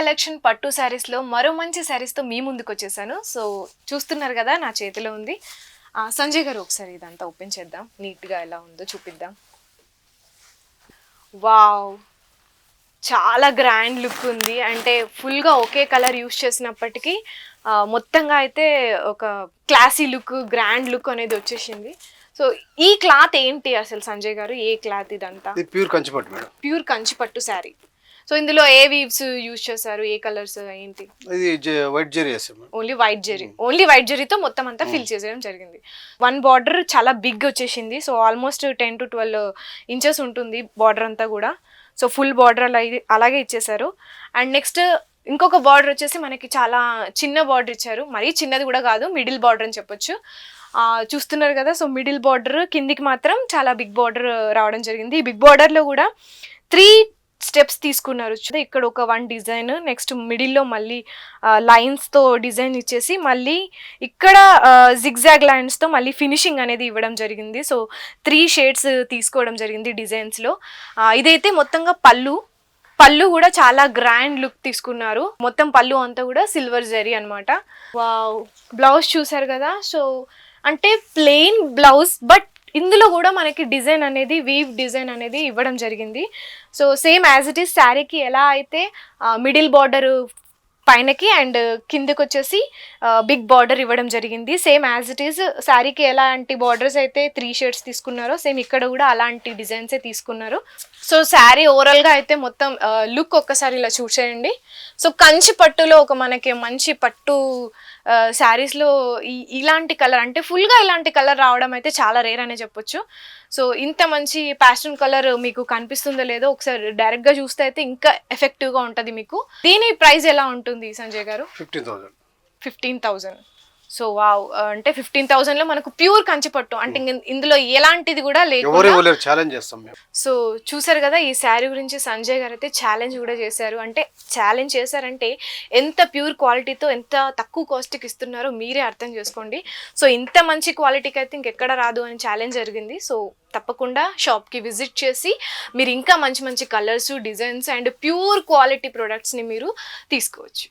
Collection పట్టు శారీస్లో మరో మంచి శారీస్తో మీ ముందుకు వచ్చేసాను. సో చూస్తున్నారు కదా నా చేతిలో ఉంది. సంజయ్ గారు ఒకసారి ఇదంతా ఓపెన్ చేద్దాం, నీట్గా ఎలా ఉందో చూపిద్దాం. వావ్, చాలా గ్రాండ్ లుక్ ఉంది. అంటే ఫుల్గా ఒకే కలర్ యూస్ చేసినప్పటికీ మొత్తంగా అయితే ఒక క్లాసీ లుక్, గ్రాండ్ లుక్ అనేది వచ్చేసింది. సో ఈ క్లాత్ ఏంటి అసలు సంజయ్ గారు, ఏ క్లాత్ ఇదంతా? ప్యూర్ కంచిపట్టు మేడం. ప్యూర్ కంచిపట్టు శారీ. సో ఇందులో ఏ వీవ్స్ యూజ్ చేశారు, ఏ కలర్స్ ఏంటి? ఇది వైట్ జెరీ వేసాము. Only white zari, only white జెరీతో మొత్తం అంతా ఫిల్ చేసేయడం జరిగింది. వన్ బార్డర్ చాలా బిగ్ వచ్చేసింది. సో ఆల్మోస్ట్ 10 to 12 ఇంచెస్ ఉంటుంది బార్డర్ అంతా కూడా. సో ఫుల్ బార్డర్ అలాగే ఇచ్చేసారు. అండ్ నెక్స్ట్ ఇంకొక బార్డర్ వచ్చేసి మనకి చాలా చిన్న బార్డర్ ఇచ్చారు. మరీ చిన్నది కూడా కాదు, మిడిల్ బార్డర్ అని చెప్పొచ్చు. చూస్తున్నారు కదా. సో మిడిల్ బార్డర్ కిందికి మాత్రం చాలా బిగ్ బార్డర్ రావడం జరిగింది. ఈ బిగ్ బార్డర్లో కూడా 3 స్టెప్స్ తీసుకున్నారు. ఇక్కడ ఒక 1 డిజైన్, నెక్స్ట్ మిడిల్లో మళ్ళీ లైన్స్తో డిజైన్ ఇచ్చేసి మళ్ళీ ఇక్కడ జిగ్జాగ్ లైన్స్తో మళ్ళీ ఫినిషింగ్ అనేది ఇవ్వడం జరిగింది. సో 3 షేడ్స్ తీసుకోవడం జరిగింది డిజైన్స్లో. ఇదైతే మొత్తంగా పళ్ళు కూడా చాలా గ్రాండ్ లుక్ తీసుకున్నారు. మొత్తం పళ్ళు అంతా కూడా సిల్వర్ జరీ అనమాట. వావ్, బ్లౌజ్ చూసారు కదా. సో అంటే ప్లెయిన్ బ్లౌజ్, బట్ ఇందులో కూడా మనకి డిజైన్ అనేది, వీవ్ డిజైన్ అనేది ఇవ్వడం జరిగింది. So same as it is శారీకి ఎలా అయితే మిడిల్ బార్డర్ పైనకి అండ్ కిందకి వచ్చేసి బిగ్ బార్డర్ ఇవ్వడం జరిగింది. సేమ్ యాజ్ ఇట్ ఈస్ శారీకి ఎలాంటి బార్డర్స్ అయితే 3 షేడ్స్ తీసుకున్నారో సేమ్ ఇక్కడ కూడా అలాంటి డిజైన్సే తీసుకున్నారు. సో శారీ ఓవరాల్గా అయితే మొత్తం లుక్ ఒక్కసారి ఇలా చూసేయండి. సో కంచి పట్టులో ఒక మనకి మంచి పట్టు శారీస్లో ఇలాంటి కలర్, అంటే ఫుల్గా ఇలాంటి కలర్ రావడం అయితే చాలా రేర్ అనే చెప్పొచ్చు. సో ఇంత మంచి ప్యాస్టల్ కలర్ మీకు కనిపిస్తుందో లేదో ఒకసారి డైరెక్ట్గా చూస్తే అయితే ఇంకా ఎఫెక్టివ్గా ఉంటుంది మీకు. దీని ప్రైస్ ఎలా ఉంటుంది సంజయ్ గారు? 15,000. సో వావ్, అంటే 15,000లో మనకు ప్యూర్ కంచిపట్టు, అంటే ఇందులో ఎలాంటిది కూడా లేదు. సో చూసారు కదా, ఈ శారీ గురించి సంజయ్ గారు అయితే ఛాలెంజ్ కూడా చేశారు. అంటే ఛాలెంజ్ చేశారంటే ఎంత ప్యూర్ క్వాలిటీతో ఎంత తక్కువ కాస్ట్కి ఇస్తున్నారో మీరే అర్థం చేసుకోండి. సో ఇంత మంచి క్వాలిటీకి అయితే ఇంకెక్కడ రాదు అని ఛాలెంజ్ జరిగింది. సో తప్పకుండా షాప్కి విజిట్ చేసి మీరు ఇంకా మంచి మంచి colours, designs and pure quality ప్రొడక్ట్స్ని మీరు తీసుకోవచ్చు.